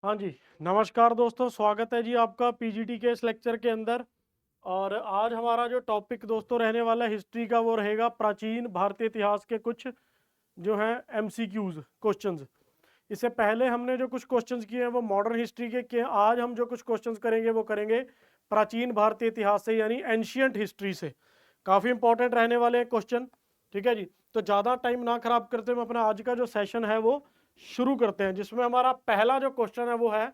हाँ जी, नमस्कार दोस्तों, स्वागत है जी आपका पीजीटी के इस लेक्चर के अंदर। और आज हमारा जो टॉपिक दोस्तों रहने वाला है हिस्ट्री का, वो रहेगा प्राचीन भारतीय इतिहास के कुछ जो हैं एमसीक्यूज क्वेश्चंस। इससे पहले हमने जो कुछ क्वेश्चंस किए हैं वो मॉडर्न हिस्ट्री के किए हैं। आज हम जो कुछ क्वेश्चंस करेंगे वो करेंगे प्राचीन भारतीय इतिहास से, यानी एंशियंट हिस्ट्री से। काफ़ी इंपॉर्टेंट रहने वाले हैं क्वेश्चन, ठीक है जी। तो ज़्यादा टाइम ना खराब करते हुए अपना आज का जो सेशन है वो शुरू करते हैं, जिसमें हमारा पहला जो क्वेश्चन है वो है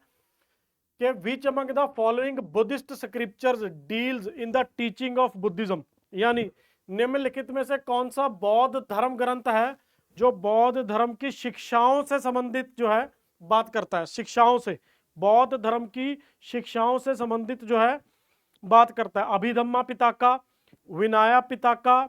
कि which among the following Buddhist scriptures deals in the teaching of Buddhism, यानी निम्नलिखित में से कौन सा बौद्ध धर्म ग्रंथ है जो बौद्ध धर्म की शिक्षाओं से संबंधित जो है बात करता है। शिक्षाओं से, बौद्ध धर्म की शिक्षाओं से संबंधित जो है बात करता है। अभिधम्मा पिताका, विनाया पिताका,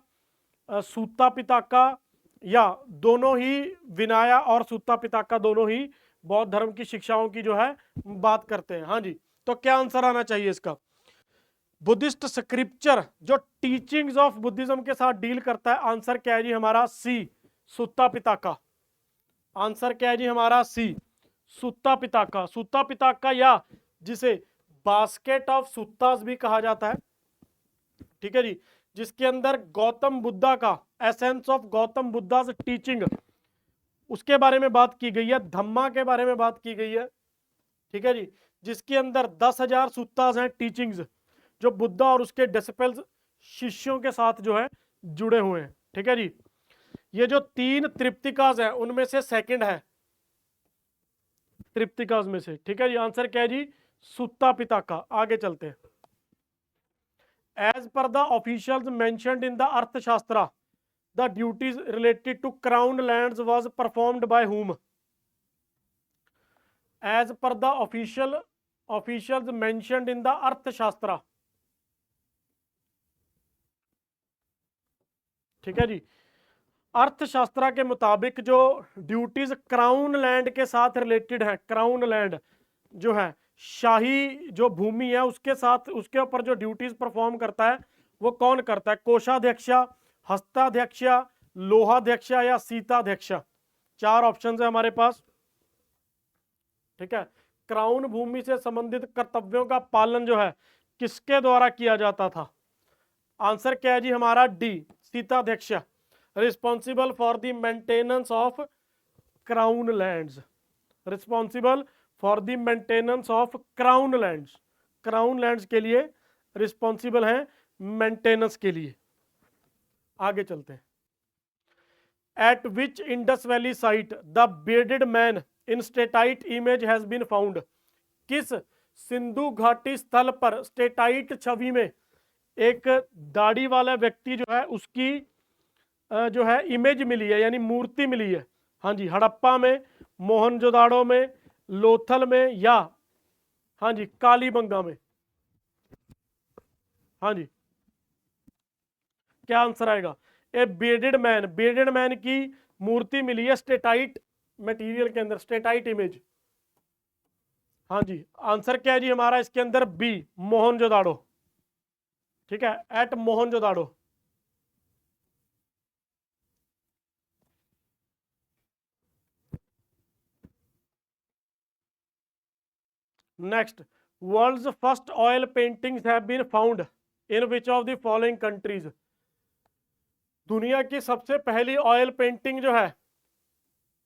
सूता पिताका, या दोनों ही, विनाया और सूता पिताका दोनों ही बौद्ध धर्म की शिक्षाओं की जो है बात करते हैं। हाँ जी, तो क्या आंसर आना चाहिए इसका? बुद्धिस्ट स्क्रिप्चर जो टीचिंग्स ऑफ बुद्धिज्म के साथ डील करता है, आंसर क्या है जी हमारा? सी, सुत्ता पिताका। आंसर क्या है जी हमारा? सी, सुत्ता पिताका। सुत्ता पिताका, या जिसे बास्केट ऑफ सुत्तास भी कहा जाता है, ठीक है जी, जिसके अंदर गौतम बुद्धा का, essence of Gautam Buddhas teaching, उसके बारे में बात की गई है। धम्मा के बारे में बात की गई है, ठीक है जी, जिसके अंदर 10,000 सुत्तास हैं, टीचिंग्स, जो बुद्धा और उसके डिसिपल्स, शिष्यों के साथ जो है जुड़े हुए हैं, ठीक है जी। ये जो 3 त्रिप्तिकास है उनमें से सेकंड है त्रिप्तिकास में से, ठीक है जी। आंसर क्या है जी? सुत्ता पिताका। आगे चलते हैं। एज पर the officials mentioned in the Arthashastra, the duties related to crown lands was performed by whom? As per the officials mentioned in the अर्थशास्त्र, ठीक है जी। अर्थशास्त्र के मुताबिक जो ड्यूटीज क्राउन लैंड के साथ रिलेटेड है, क्राउन लैंड जो है, शाही जो भूमि है उसके साथ, उसके ऊपर जो ड्यूटीज परफॉर्म करता है वो कौन करता है? कोषाध्यक्ष, हस्ताध्यक्ष, लोहाध्यक्ष या सीताध्यक्ष। 4 ऑप्शन है हमारे पास, ठीक है। क्राउन भूमि से संबंधित कर्तव्यों का पालन जो है किसके द्वारा किया जाता था? आंसर क्या है जी हमारा? D, Sitadhyaksha. Responsible for the maintenance of crown lands, responsible for the maintenance of crown lands, crown lands के लिए रिस्पॉन्सिबल हैं मेंटेनेंस के लिए। आगे चलते हैं। At which Indus Valley site the bearded man in steatite image has been found, किस सिंधु घाटी स्थल पर स्टेटाइट छवि में एक दाढ़ी वाला व्यक्ति जो है उसकी जो है इमेज मिली है, यानी मूर्ति मिली है? हाँ जी, हड़प्पा में, मोहनजोदाड़ो में, लोथल में, या हाँ जी कालीबंगा में? हाँ जी, क्या आंसर आएगा? ए बेडेड मैन की मूर्ति मिली है स्टेटाइट मटेरियल के अंदर, स्टेटाइट इमेज। हाँ जी, आंसर क्या है जी हमारा इसके अंदर? बी, मोहनजोदाड़ो, ठीक है, at Mohenjodaro. Next, world's first oil paintings have been found in which of the following countries, दुनिया की सबसे पहली ऑयल पेंटिंग जो है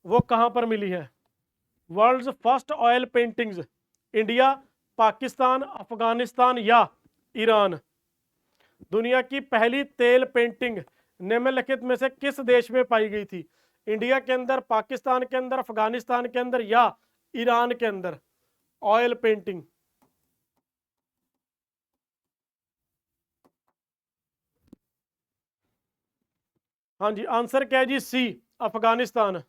वो कहां पर मिली है? World's first oil paintings, India, Pakistan, Afghanistan या ईरान? दुनिया की पहली तेल पेंटिंग निम्नलिखित में से किस देश में पाई गई थी? इंडिया के अंदर, पाकिस्तान के अंदर, अफगानिस्तान के अंदर या ईरान के अंदर? ऑयल पेंटिंग, हाँ जी, आंसर क्या है जी? C, Afghanistan.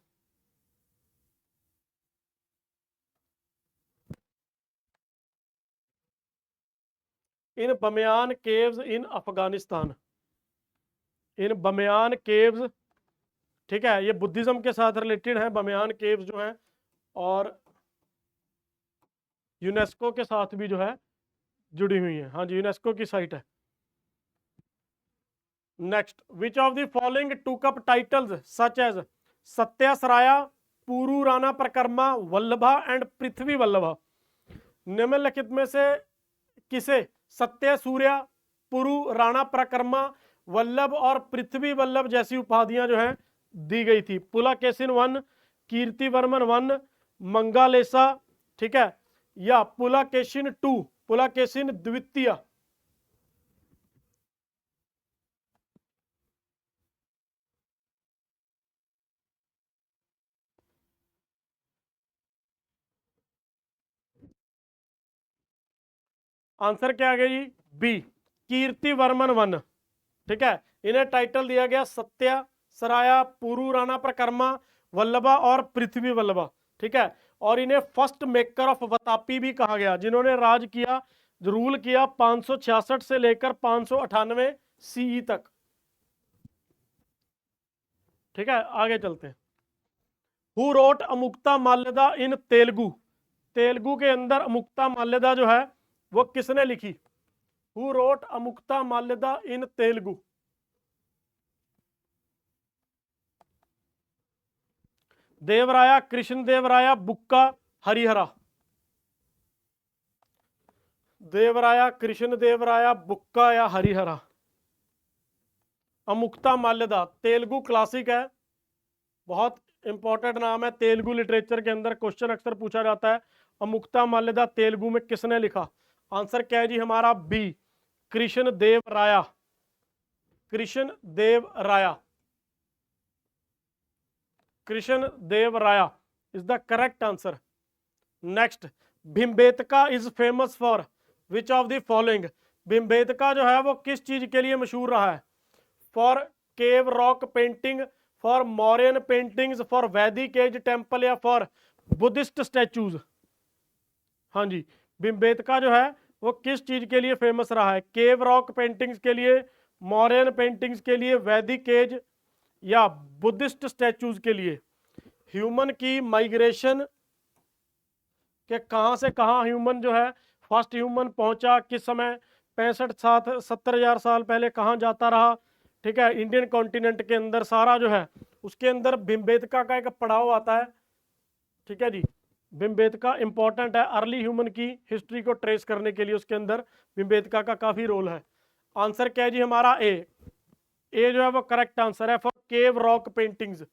In Bamiyan caves in Afghanistan, in Bamiyan caves, ठीक है, ये बुद्धिज्म के साथ रिलेटेड है बमयान केव्स जो है, और यूनेस्को के साथ भी जो है जुड़ी हुई है। हाँ जी, यूनेस्को की साइट है। Next, which of the following took up titles such as Satyasraya, Puru Rana Parakrama, Vallabha and पृथ्वी वल्लभा, निम्नलिखित में से किसे सत्य सूर्या, पुरु राणा प्रकर्मा, वल्लभ और पृथ्वी वल्लभ जैसी उपाधियां जो है दी गई थी? पुलाकेशिन वन, कीर्तिवर्मन वन, मंगालेसा, ठीक है, या पुलाकेशिन टू, पुलाकेशिन द्वितीय? आंसर क्या आ गया जी? B, Kirtivarman one. ठीक है, इन्हें टाइटल दिया गया सत्या, सराया, पुरु राणा प्रकर्मा, वल्लभा और पृथ्वी वल्लभा। ठीक है, और इन्हें फर्स्ट मेकर ऑफ वतापी भी कहा गया, जिन्होंने राज किया, रूल किया 566 से लेकर 598 सीई तक। ठीक है, आगे चलते हैं। हु रोट अमुक्ता माल्यदा इन तेलुगु, तेलुगु के अंदर अमुक्ता माल्यदा जो है वो किसने लिखी? हु रोट अमुक्ता माल्यदा इन तेलुगु? देवराया, कृष्ण देवराया, बुक्का, हरिहरा? देवराया, कृष्ण देवराया, बुक्का या हरिहरा? अमुक्ता माल्यदा तेलुगु क्लासिक है, बहुत इंपॉर्टेंट नाम है, तेलुगु लिटरेचर के अंदर क्वेश्चन अक्सर पूछा जाता है। अमुक्ता माल्यदा तेलुगु में किसने लिखा? आंसर क्या है जी हमारा? B, Krishna Deva Raya, Krishna Deva Raya, Krishna Deva Raya is the correct answer. Next, Bhimbetka is famous for which of the following? Bhimbetka जो है वो किस चीज के लिए मशहूर रहा है? For cave rock painting, for Mauryan paintings, for वैदिक एज टेम्पल या फॉर बुद्धिस्ट स्टैचूज? हाँ जी, भिम्बेटका जो है वो किस चीज के लिए फेमस रहा है? केव रॉक पेंटिंग्स के लिए, मौर्यन पेंटिंग्स के लिए, वैदिक एज या बुद्धिस्ट स्टैचूज के लिए? ह्यूमन की माइग्रेशन कि कहाँ से कहाँ ह्यूमन जो है फर्स्ट ह्यूमन पहुंचा, किस समय, 65-70 हजार साल पहले कहाँ जाता रहा? ठीक है, इंडियन कॉन्टिनेंट के अंदर सारा जो है उसके अंदर भिम्बेटका का एक पड़ाव आता है। ठीक है जी, भिम्बेटका इंपॉर्टेंट है अर्ली ह्यूमन की हिस्ट्री को ट्रेस करने के लिए, उसके अंदर भिम्बेटका का काफी रोल है। आंसर क्या है जी हमारा? ए जो है वो करेक्ट आंसर है for cave rock paintings.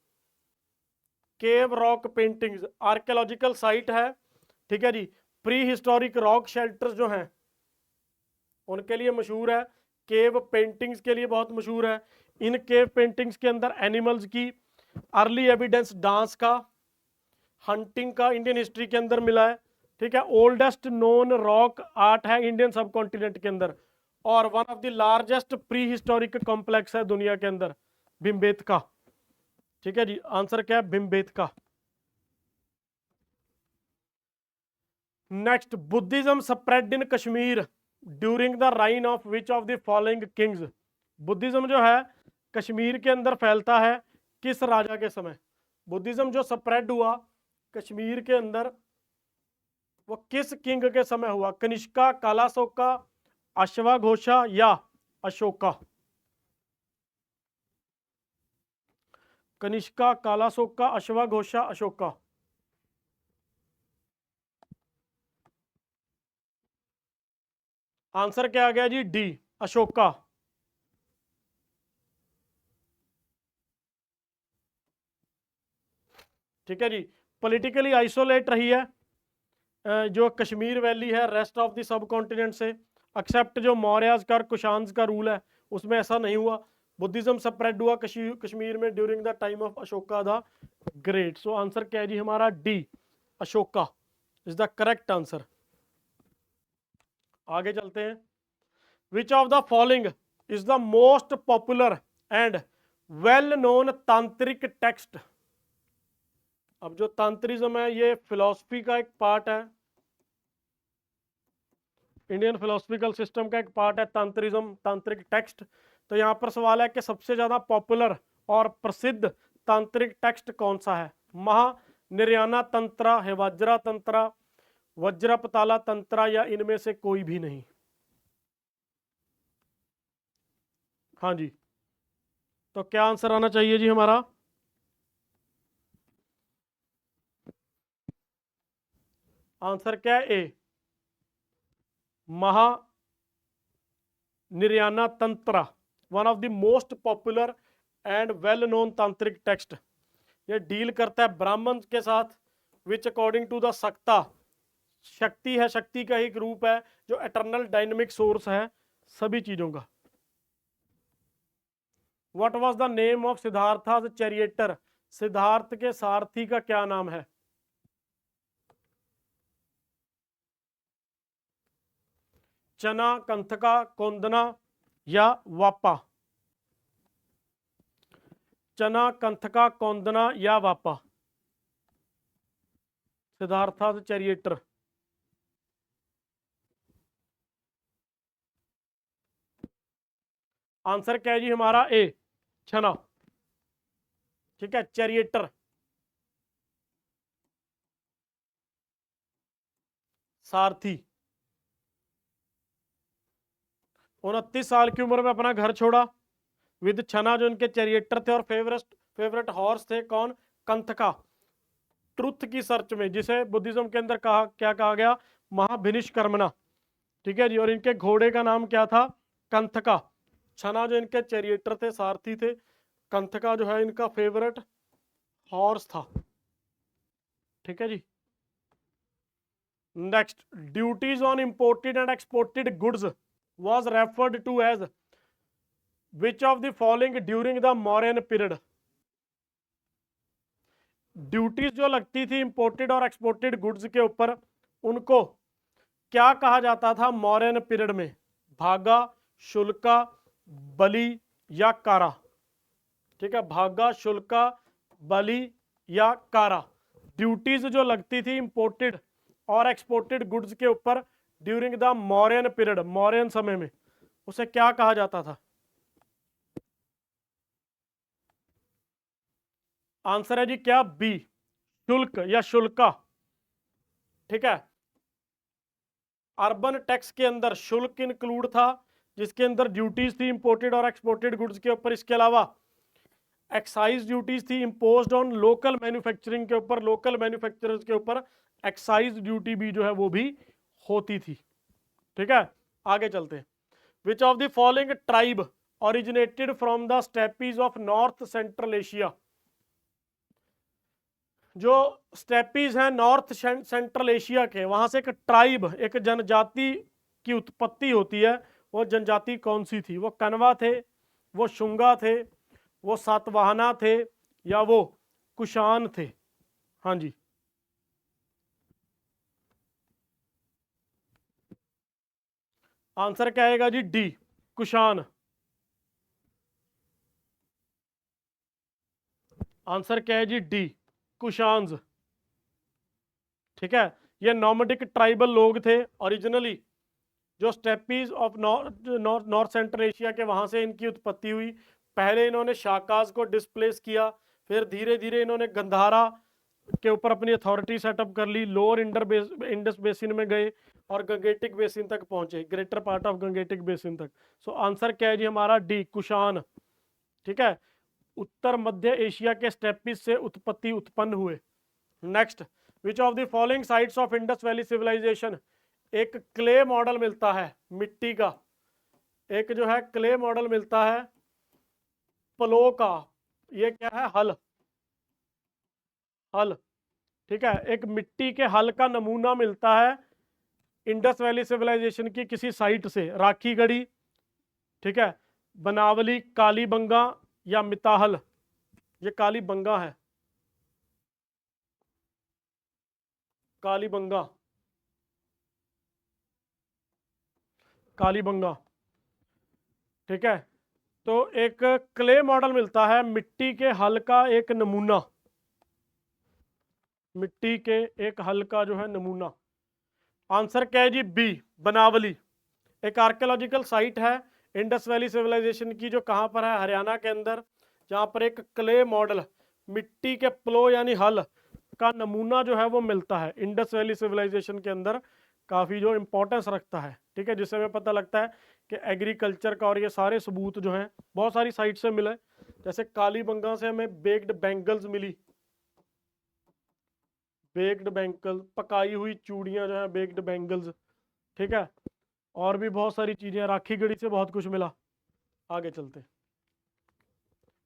Cave rock paintings archaeological site है। ठीक है जी, प्री हिस्टोरिक रॉक शेल्टर्स जो हैं उनके लिए मशहूर है, केव पेंटिंग्स के लिए बहुत मशहूर है। इन केव पेंटिंग्स के अंदर एनिमल्स की अर्ली एविडेंस डांस का, हंटिंग का इंडियन हिस्ट्री के अंदर मिला है। ठीक है, ओल्डेस्ट नोन रॉक आर्ट है इंडियन सब कॉन्टिनेंट के अंदर, और one of the largest pre historic complex है दुनिया के अंदर, भिम्बेटका। ठीक है जी, आंसर क्या है? Bhimbetka. Next, Buddhism spread in Kashmir during the reign of which of the following kings? Buddhism जो है कश्मीर के अंदर फैलता है किस राजा के समय? बुद्धिज्म जो स्प्रेड हुआ कश्मीर के अंदर वो किस किंग के समय हुआ? कनिष्का, कालाशोका, अश्वघोषा या अशोका? कनिष्का, कालाशोका, अश्वघोषा, अशोका? आंसर क्या आ गया जी? डी, अशोका। ठीक है जी, पॉलिटिकली आइसोलेट रही है जो कश्मीर वैली है rest of the sub continent से, एक्सेप्ट जो मौर्याज का और कुशान्स का रूल है उसमें ऐसा नहीं हुआ। बुद्धिज्म स्प्रेड हुआ कश्मीर में during the time of Ashoka the great. So answer क्या है जी हमारा? D, Ashoka is the correct answer. आगे चलते हैं। Which of the following is the most popular and well known तांत्रिक टेक्स्ट? अब जो तांत्रिज्म है ये फिलॉसफी का एक पार्ट है, इंडियन फिलोसफिकल सिस्टम का एक पार्ट है तांत्रिज्म, तांत्रिक टेक्स्ट। तो यहाँ पर सवाल है कि सबसे ज्यादा पॉपुलर और प्रसिद्ध तांत्रिक टेक्स्ट कौन सा है? महा निर्याना तंत्रा, हेवाज्रा तंत्रा, वज्रपताला तंत्रा या इनमें से कोई भी नहीं? हाँ जी, तो क्या आंसर आना चाहिए जी हमारा? आंसर क्या है? ए, महा निर्याना तंत्र, one of the most popular and well known तांत्रिक टेक्स्ट। ये डील करता है ब्राह्मण के साथ, विच अकॉर्डिंग टू द सक्ता, शक्ति है, शक्ति का एक रूप है जो एटर्नल डायनेमिक सोर्स है सभी चीजों का। What was the name of Siddhartha's charioteer, Siddhartha के सारथी का क्या नाम है? चना, कंथका, कोंदना या वापा? चना, कंथका, कोंदना या वापा? सिद्धार्थास चैरिएटर। आंसर क्या है जी हमारा? ए, छना। ठीक है, चैरिएटर, सारथी। 29 साल की उम्र में अपना घर छोड़ा विद छना, जो इनके चैरिएटर थे, और फेवरेट हॉर्स थे कौन? कंथका। ट्रुथ की सर्च में, जिसे बुद्धिज्म के अंदर कहा, क्या कहा गया? महाभिनिष्कर्मणा। ठीक है जी, और इनके घोड़े का नाम क्या था? कंथका। छना जो इनके चैरिएटर थे, सारथी थे, कंथका जो है इनका फेवरेट हॉर्स था। ठीक है जी। Next, duties on imported and exported goods was referred to as which of the following during the Mauryan period? Duties जो लगती थी इंपोर्टेड और एक्सपोर्टेड गुड्स के ऊपर, उनको क्या कहा जाता था मौर्यन पीरियड में? भागा, शुल्का, बलि या कारा? ठीक है, भागा, शुल्का, बलि या कारा। ड्यूटीज जो लगती थी इंपोर्टेड और एक्सपोर्टेड गुड्स के ऊपर during the Mauryan period, Mauryan समय में, उसे क्या कहा जाता था? आंसर है जी क्या? बी, शुल्क या शुल्का। ठीक है, अर्बन टैक्स के अंदर शुल्क इंक्लूड था, जिसके अंदर ड्यूटीज थी इंपोर्टेड और एक्सपोर्टेड गुड्स के ऊपर। इसके अलावा एक्साइज ड्यूटीज थी इम्पोज्ड ऑन लोकल मैन्युफैक्चरिंग के ऊपर, लोकल मैन्युफैक्चरर्स के ऊपर एक्साइज ड्यूटी भी जो है वो भी होती थी। ठीक है, आगे चलते हैं। Which of the following tribe originated from the steppes of North Central Asia? जो स्टेपीज हैं नॉर्थ सेंट्रल एशिया के, वहां से एक ट्राइब, एक जनजाति की उत्पत्ति होती है। वो जनजाति कौन सी थी? वो कनवा थे, वो शुंगा थे, वो सातवाहना थे, या वो कुशान थे? हाँ जी, आंसर क्या आएगा जी? डी, कुशान। आंसर क्या है जी? D, Kushans. ठीक है, ये नॉर्मडिक ट्राइबल लोग थे ओरिजिनली, जो steppes of North Central Asia के, वहां से इनकी उत्पत्ति हुई। पहले इन्होंने शाकाज को डिस्प्लेस किया, फिर धीरे धीरे इन्होंने गंधारा के ऊपर अपनी अथॉरिटी सेटअप कर ली, लोअर इंडस बेसिन में गए और गंगेटिक बेसिन तक पहुंचे, greater part of Gangetic basin तक। सो आंसर क्या है जी हमारा? डी, कुशान। ठीक है, उत्तर मध्य एशिया के स्टेपीज से उत्पन्न हुए। Next, which of the following sites of Indus Valley civilization? एक क्ले मॉडल मिलता है मिट्टी का, एक जो है क्ले मॉडल मिलता है प्लो का। ये क्या है? हल, हल। ठीक है, एक मिट्टी के हल का नमूना मिलता है इंडस वैली सिविलाइजेशन की किसी साइट से, राखी गढ़ी, ठीक है, बनावली, कालीबंगा या मिताहल? ये कालीबंगा है, कालीबंगा, कालीबंगा। ठीक है, तो एक क्ले मॉडल मिलता है मिट्टी के हल का एक नमूना, मिट्टी के एक हल का जो है नमूना। आंसर क्या है जी? बी, बनावली। एक आर्कियोलॉजिकल साइट है इंडस वैली सिविलाइजेशन की, जो कहाँ पर है? हरियाणा के अंदर, जहाँ पर एक क्ले मॉडल, मिट्टी के प्लो यानी हल का नमूना जो है वो मिलता है इंडस वैली सिविलाइजेशन के अंदर। काफ़ी जो इम्पोर्टेंस रखता है। ठीक है, जिससे हमें पता लगता है कि एग्रीकल्चर का और ये सारे सबूत जो हैं बहुत सारी साइट से मिले। जैसे कालीबंगा से हमें बेक्ड बैंगल्स मिली, बेक्ड बैंगल, पकाई हुई चूड़ियां जो है बेक्ड बैंगल्स, ठीक है। और भी बहुत सारी चीजें, राखी गढ़ी से बहुत कुछ मिला। आगे चलते हैं।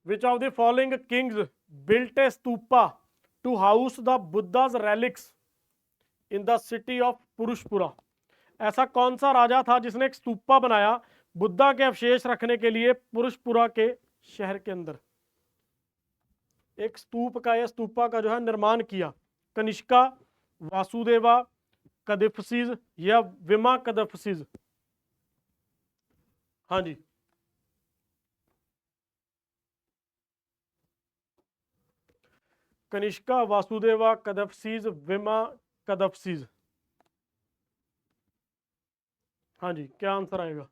Which of the following kings built a stupa to house the Buddha's relics in the city of Purushapura. ऐसा कौन सा राजा था जिसने एक स्तूपा बनाया बुद्धा के अवशेष रखने के लिए पुरुषपुरा के शहर के अंदर। एक स्तूप का या स्तूपा का जो है निर्माण किया। कनिष्का, वासुदेवा कदफसीज या विमा कदफसीज। हाँ जी, कनिष्का, वासुदेवा कदफसीज, विमा कदफसीज। हाँ जी, क्या आंसर आएगा?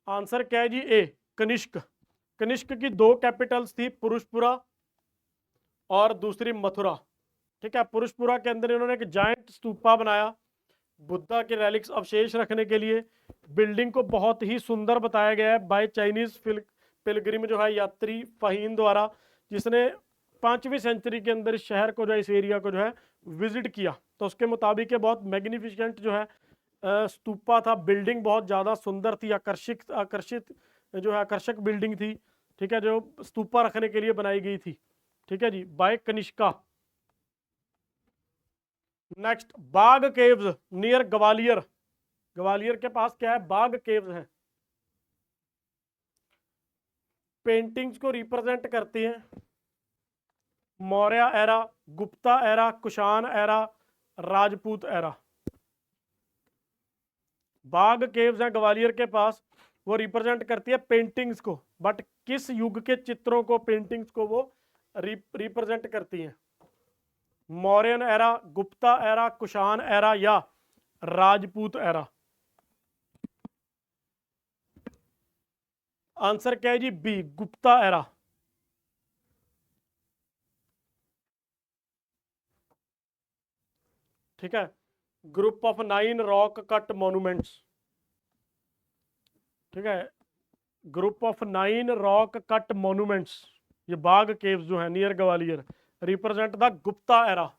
आंसर क्या है जी? ए, कनिष्क। कनिष्क की दो कैपिटल्स थी, पुरुषपुरा और दूसरी मथुरा, ठीक है। पुरुषपुरा के अंदर इन्होंने एक जायंट स्तूपा बनाया बुद्धा के रेलिक्स अवशेष रखने के लिए। बिल्डिंग को बहुत ही सुंदर बताया गया है बाय चाइनीज पिलग्रिम जो है यात्री फहीन द्वारा, जिसने 5वीं सेंचुरी के अंदर इस शहर को जो है, इस एरिया को जो है विजिट किया। तो उसके मुताबिक ये बहुत मैग्निफिसेंट जो है स्तूपा था। बिल्डिंग बहुत ज़्यादा सुंदर थी, आकर्षित आकर्षित जो है आकर्षक बिल्डिंग थी, ठीक है, जो स्तूपा रखने के लिए बनाई गई थी, ठीक है जी, by Kanishka. Next, Bagh caves near Gwalior. Gwalior के पास क्या है? बाग केव्स हैं। पेंटिंग्स को रिप्रेजेंट करती हैं। Maurya era, Gupta era, Kushan era, Rajput era. Bagh caves हैं ग्वालियर के पास, वो रिप्रेजेंट करती है पेंटिंग्स को, बट किस युग के चित्रों को, पेंटिंग्स को वो रिप्रेजेंट करती हैं? Mauryan era, Gupta era, Kushan era या राजपूत एरा। आंसर क्या है जी? बी, गुप्ता एरा, ठीक है। Group of 9 rock cut monuments, ठीक है, group of 9 rock cut monuments, ये बाग केव्स जो है near Gwalior, represent the Gupta era.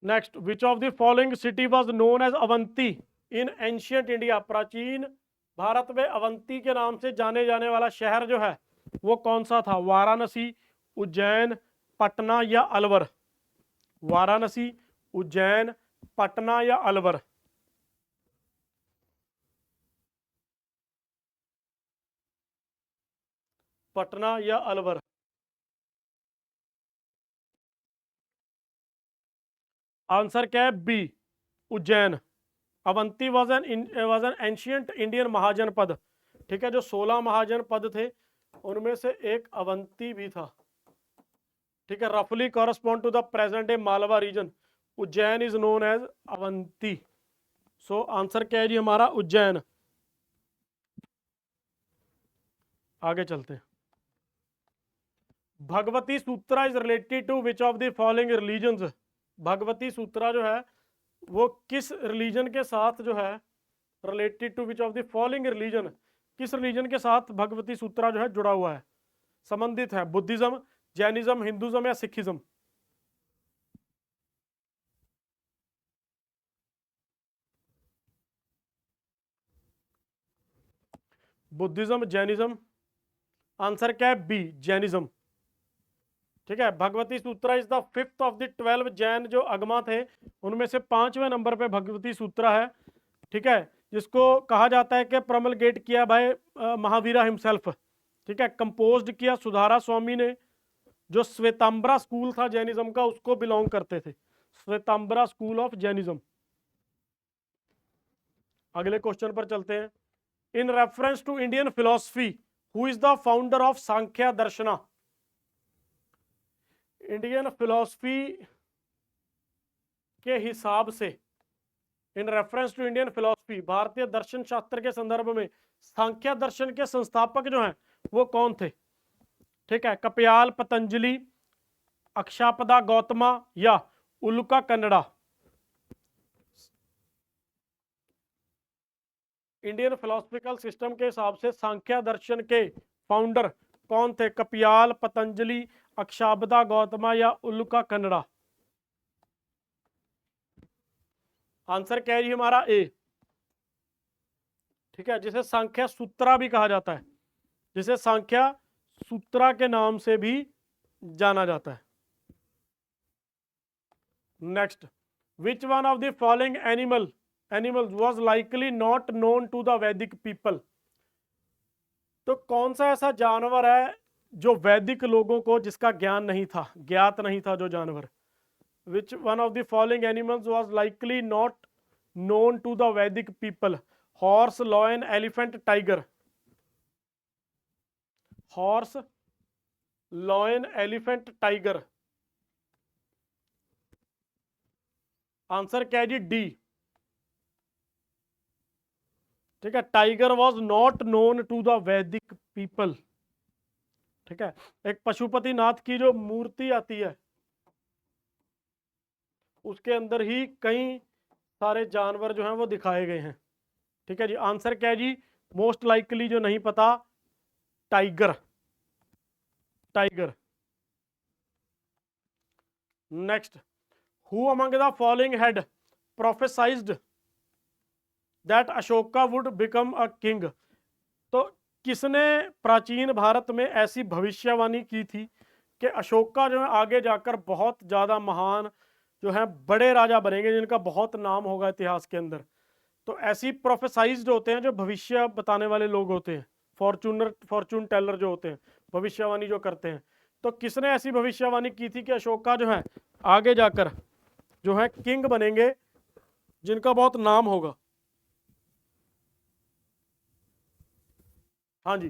Next, which of the following city was known as Avanti in ancient India. प्राचीन भारत में अवंती के नाम से जाने जाने वाला शहर जो है वो कौन सा था? वाराणसी, उज्जैन, पटना या अलवर। वाराणसी, उज्जैन, पटना या अलवर। पटना या अलवर। आंसर क्या है? B, Ujjain. Avanti was an ancient Indian mahajanapada, ठीक है। जो 16 महाजनपद थे उनमें से एक अवंती भी था, ठीक है। रफली correspond to the present day Malwa region. Ujjain is known as Avanti. So answer क्या है जी हमारा? उज्जैन। आगे चलते हैं। Bhagavati Sutra is related to which of the following religions. Bhagavati Sutra जो है वो किस रिलीजन के साथ जो है related to which of the following religion, किस रिलीजन के साथ भगवती सूत्रा जो है जुड़ा हुआ है, संबंधित है? बुद्धिज्म, जैनिज्म, हिंदुज्म या सिखिज्म। Buddhism, Jainism. आंसर क्या है? बी, जैनिज्म, ठीक है। Bhagavati Sutra is the 5th of the 12 Jain जो अगमा थे उनमें से 5वें नंबर पे भगवती सूत्रा है, ठीक है, जिसको कहा जाता है कि प्रमलगेट किया भाई महावीरा हिमसेल्फ, ठीक है। कंपोज्ड किया सुधारा स्वामी ने, जो श्वेतांबरा स्कूल था जैनिज्म का उसको बिलोंग करते थे, श्वेतांबरा स्कूल ऑफ जैनिज्म। अगले क्वेश्चन पर चलते हैं। In reference to Indian philosophy who is the founder of Samkhya Darshana. Indian philosophy के हिसाब से, in reference to Indian philosophy, भारतीय दर्शन शास्त्र के संदर्भ में सांख्य दर्शन के संस्थापक जो हैं वो कौन थे? ठीक है, कपियाल, पतंजलि, अक्षापदा गौतमा या उल्का कन्नड़ा। इंडियन फिलोसफिकल सिस्टम के हिसाब से सांख्य दर्शन के फाउंडर कौन थे? कपियाल, पतंजलि, अक्षाबदा गौतमा या उल्का कन्नड़ा? आंसर क्या है जी हमारा? ए। ठीक है, जिसे सांख्य सूत्रा भी कहा जाता है, जिसे सांख्य सूत्रा के नाम से भी जाना जाता है। Next, which one of the following animals was likely not known to the Vedic people? तो कौन सा ऐसा जानवर है जो वैदिक लोगों को जिसका ज्ञान नहीं था, ज्ञात नहीं था जो जानवर? Which one of the following animals was likely not known to the Vedic people? Horse, lion, elephant, tiger? Horse, lion, elephant, tiger? Answer क्या है जी? डी। ठीक है, tiger was not known to the Vedic people. ठीक है, एक पशुपति नाथ की जो मूर्ति आती है उसके अंदर ही कई सारे जानवर जो हैं वो दिखाए गए हैं। ठीक है जी, आंसर क्या है जी? मोस्ट लाइकली जो नहीं पता, tiger. Tiger. Next, who among the following had prophesied that Ashoka would become a king? तो किसने प्राचीन भारत में ऐसी भविष्यवाणी की थी कि अशोका जो है आगे जाकर बहुत ज्यादा महान जो है बड़े राजा बनेंगे, जिनका बहुत नाम होगा इतिहास के अंदर? तो ऐसी प्रोफेसाइज्ड होते हैं जो भविष्य बताने वाले लोग होते हैं, फॉर्चून टेलर जो होते हैं, भविष्यवाणी जो करते हैं। तो किसने ऐसी भविष्यवाणी की थी कि अशोका जो है आगे जाकर जो है किंग बनेंगे, जिनका बहुत नाम होगा? हाँ जी,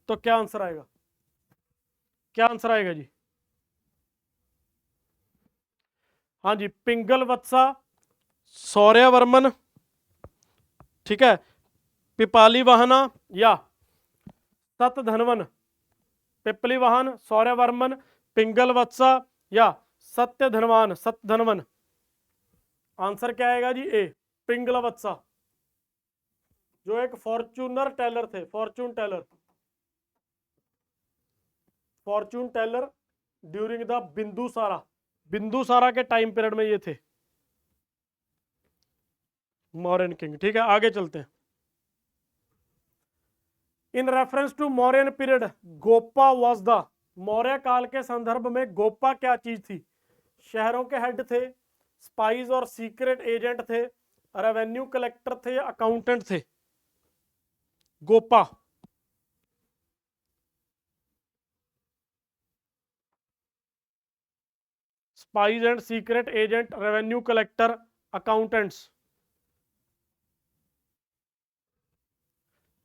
तो क्या आंसर आएगा? क्या आंसर आएगा जी? हाँ जी, पिंगल वत्सा, सौर्यवर्मन, ठीक है, पिपाली वाहना या सतधनवन? पिपली वाहन, सौर्यवर्मन, पिंगल वत्सा या सत्यधनवान, आंसर क्या आएगा जी? ए, पिंगल वत्सा, जो एक फॉर्चूनर टेलर थे, fortune teller during the Bindusara के टाइम पीरियड में ये थे मौर्यन किंग। ठीक है, आगे चलते हैं। In reference to Mauryan period, Gopa was the? Maurya काल के संदर्भ में गोपा क्या चीज थी? शहरों के हेड थे, स्पाइज और सीक्रेट एजेंट थे, रेवेन्यू कलेक्टर थे या अकाउंटेंट थे? Gopa. Spies and secret agent, revenue collector, accountants?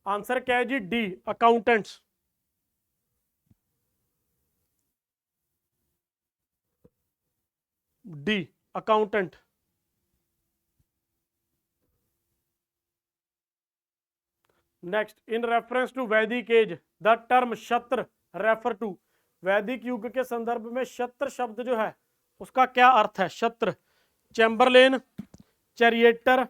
Answer क्या है जी? D, accountants. D, accountant. Next, in reference to Vedic age, the term Shatra refer to? वैदिक युग के संदर्भ में शत्र शब्द जो है उसका क्या अर्थ है? शत्र, चैम्बरलेन, चैरिएटर,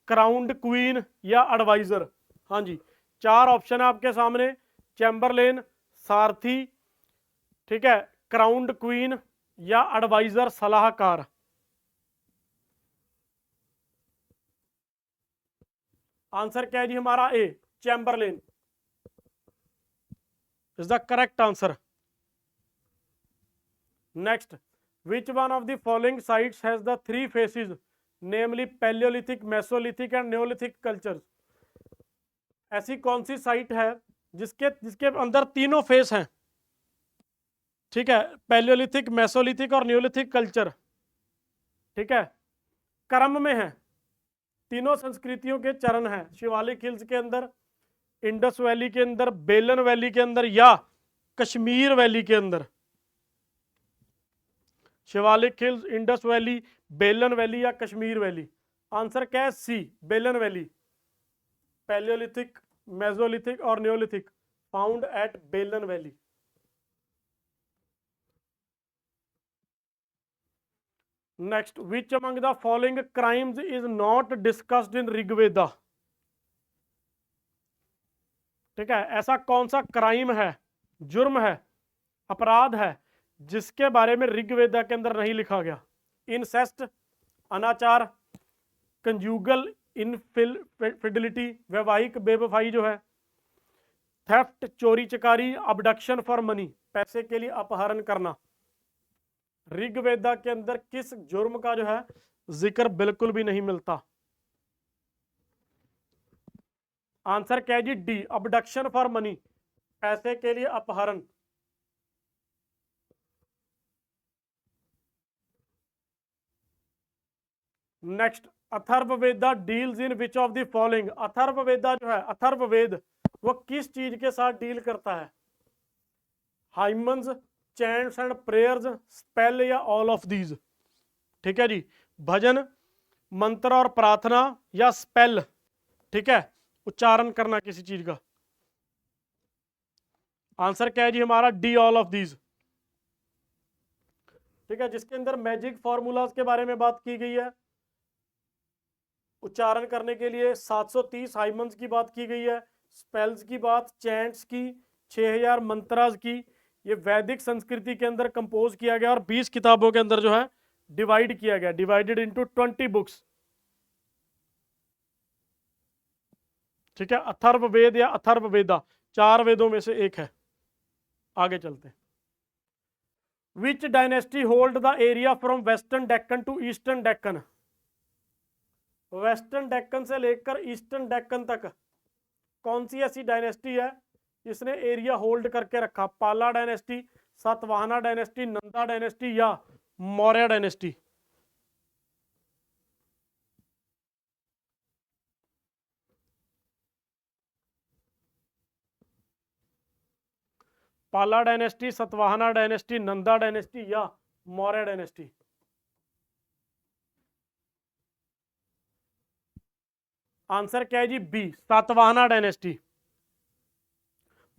क्राउंड क्वीन या एडवाइजर? हाँ जी, चार ऑप्शन है आपके सामने, चैम्बरलेन, सारथी, ठीक है, क्राउंड क्वीन या एडवाइजर, सलाहकार? आंसर क्या है जी हमारा? A, chamberlain is the correct answer. Next, which one of the following sites has the three phases, namely Palaeolithic, Mesolithic and Neolithic culture? ऐसी कौन सी साइट है जिसके जिसके अंदर तीनों फेस हैं? ठीक है, पैलियोलिथिक, मेसोलिथिक और नियोलिथिक कल्चर। ठीक है, क्रम में है, तीनों संस्कृतियों के चरण हैं, शिवालिक हिल्स के अंदर, इंडस वैली के अंदर, बेलन वैली के अंदर या कश्मीर वैली के अंदर? शिवालिक हिल्स, इंडस वैली, बेलन वैली या कश्मीर वैली? आंसर क्या है? सी, बेलन वैली। पैलियोलिथिक, मेसोलिथिक और नियोलिथिक फाउंड एट बेलन valley. Next, which among the following crimes is not discussed in Rigveda? ठीक है, ऐसा कौन सा क्राइम है, जुर्म है, अपराध है जिसके बारे में ऋग्वेदा के अंदर नहीं लिखा गया? इंसेस्ट, अनाचार, कंजुगल इनफिडिलिटी, वैवाहिक बेवफाई जो है, थेफ्ट चोरी चकारी, अबडक्शन फॉर मनी पैसे के लिए अपहरण करना। ऋग्वेदा के अंदर किस जुर्म का जो है जिक्र बिल्कुल भी नहीं मिलता? आंसर क्या है जी? डी, अबडक्शन फॉर मनी पैसे के लिए अपहरण। Next, Atharvaveda deals in which of the following? Atharvaveda जो है, अथर्ववेद वो किस चीज के साथ डील करता है? हाइमन्स, चैंट्स एंड प्रेयर्स, स्पेल या ऑल ऑफ दीज? ठीक है जी, भजन, मंत्र और प्रार्थना या स्पेल, ठीक है, उच्चारण करना किसी चीज का। आंसर क्या है जी हमारा? D, all of these. ठीक है, जिसके अंदर मैजिक फॉर्मूलाज के बारे में बात की गई है, उच्चारण करने के लिए 730 हाइमन्स की बात की गई है, स्पेल्स की बात, चैंट्स की, 6000 मंत्रास की। ये वैदिक संस्कृति के अंदर कंपोज किया गया और 20 किताबों के अंदर जो है डिवाइड किया गया, डिवाइडेड इनटू 20 बुक्स। ठीक है, अथर्ववेद या अथर्ववेदा 4 वेदों में से एक है। आगे चलते हैं। Which dynasty hold the area from western Deccan to eastern Deccan? Western Deccan से लेकर ईस्टर्न डेक्कन तक कौन सी ऐसी डायनेस्टी है जिसने एरिया होल्ड करके रखा? Pala dynasty, Satavahana dynasty, Nanda dynasty या Maurya dynasty? Pala dynasty, Satavahana dynasty, Nanda dynasty या मौर्य डायनेस्टी? आंसर क्या है जी? B, Satavahana dynasty.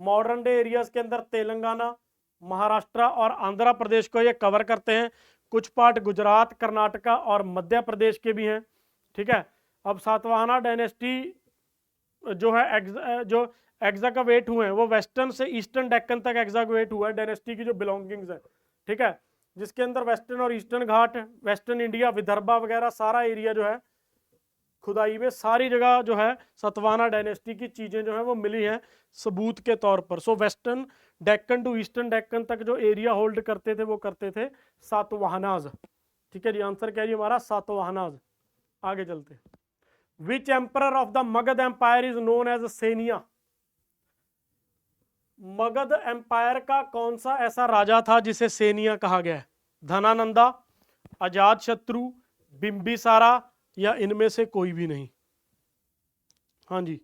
Modern day areas के अंदर तेलंगाना, महाराष्ट्र और आंध्र प्रदेश को ये कवर करते हैं। कुछ पार्ट गुजरात, कर्नाटका और मध्य प्रदेश के भी हैं। ठीक है, अब सातवाहना डायनेस्टी जो है जो एग्जाकवेट हुए हैं वो वेस्टर्न से ईस्टर्न डेक्कन तक एग्जाकवेट हुआ है डायनेस्टी की जो बिलोंगिंग्स है। ठीक है, जिसके अंदर वेस्टर्न और ईस्टर्न घाट, वेस्टर्न इंडिया, विदर्भा वगैरह सारा एरिया जो है खुदाई में सारी जगह जो है सातवाहना डायनेस्टी की चीजें जो है वो मिली हैं सबूत के तौर पर। So western Deccan to eastern Deccan तक जो एरिया होल्ड करते थे वो करते थे सातवाहनाज। ठीक है जी, आंसर क्या है जी हमारा? सातवाहनाज। आगे चलते हैं। Which emperor of the Magadha empire is known as Seniya? Magadha empire का कौन सा ऐसा राजा था जिसे सेनिया कहा गया है? धनानंदा, अजात शत्रु, बिंबिसारा या इनमें से कोई भी नहीं? हाँ जी,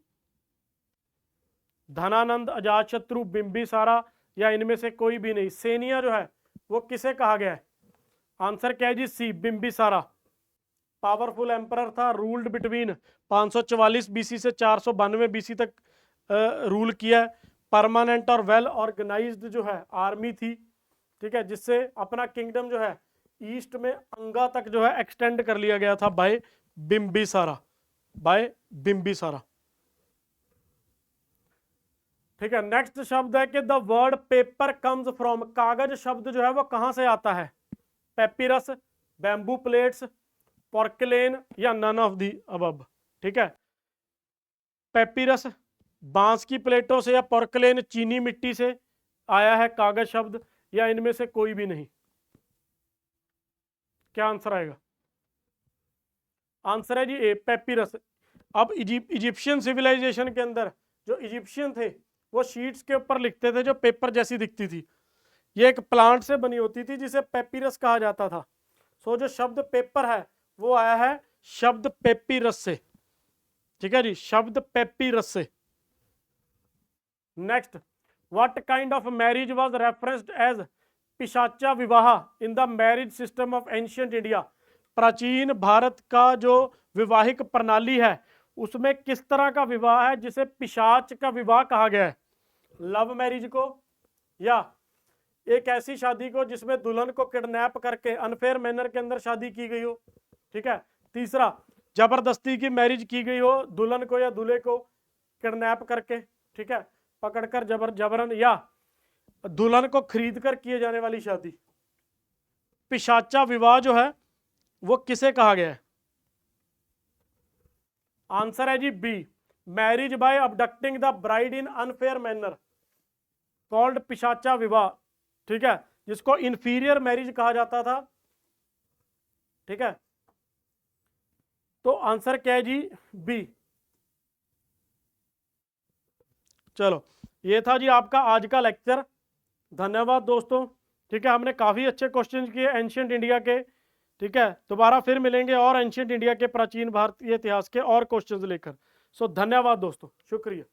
धनानंद, अजात शत्रु, बिंबिसारा या इनमें से कोई भी नहीं? सेनिया जो है वो किसे कहा गया है? आंसर क्या है जी? सी, बिंबिसारा। पावरफुल एम्परर था, रूल्ड बिटवीन 544 बीसी से 492 बीसी तक रूल किया। परमानेंट और वेल ऑर्गेनाइज्ड जो है आर्मी थी। ठीक है, जिससे अपना किंगडम जो है ईस्ट में अंगा तक जो है एक्सटेंड कर लिया गया था बाय बिंबिसारा, बाय बिंबिसारा। ठीक है, नेक्स्ट शब्द है कि the word paper comes from? कागज शब्द जो है वो कहां से आता है? पेपिरस, बैम्बू प्लेट्स, पोर्कलेन या नन ऑफ दी अबव? ठीक है, पेपिरस बांस की प्लेटों से या पोर्कलेन चीनी मिट्टी से आया है कागज शब्द, या इनमें से कोई भी नहीं? क्या आंसर आएगा? आंसर है जी ए, पेपिरस। अब इजिप्शियन सिविलाइजेशन के अंदर जो इजिप्शियन थे वो शीट्स के ऊपर लिखते थे जो पेपर जैसी दिखती थी। ये एक प्लांट से बनी होती थी जिसे पेपिरस कहा जाता था। सो जो शब्द पेपर है वो आया है शब्द पेपिरस से। ठीक है जी, शब्द पेपिरस से। Next, what kind of marriage was referenced as Pishacha vivaha in the marriage system of ancient India? प्राचीन भारत का जो विवाहिक प्रणाली है उसमें किस तरह का विवाह है जिसे पिशाच का विवाह कहा गया है? लव मैरिज को, या एक ऐसी शादी को जिसमें दुल्हन को किडनैप करके अनफेयर मैनर के अंदर शादी की गई हो? ठीक है, तीसरा, जबरदस्ती की मैरिज की गई हो दुल्हन को या दूल्हे को किडनैप करके? ठीक है, पकड़कर जबरन या दुल्हन को खरीद कर किए जाने वाली शादी। पिशाचा विवाह जो है वो किसे कहा गया है? आंसर है जी B, marriage by abducting the bride in unfair manner, called Pishacha vivaha. ठीक है, जिसको इंफीरियर मैरिज कहा जाता था। ठीक है, तो आंसर क्या है जी? बी। चलो, ये था जी आपका आज का लेक्चर। धन्यवाद दोस्तों। ठीक है, हमने काफी अच्छे क्वेश्चन किए एंशिएंट इंडिया के। ठीक है, दोबारा फिर मिलेंगे और एंशिएंट इंडिया के प्राचीन भारतीय इतिहास के और क्वेश्चंस लेकर। सो धन्यवाद दोस्तों, शुक्रिया।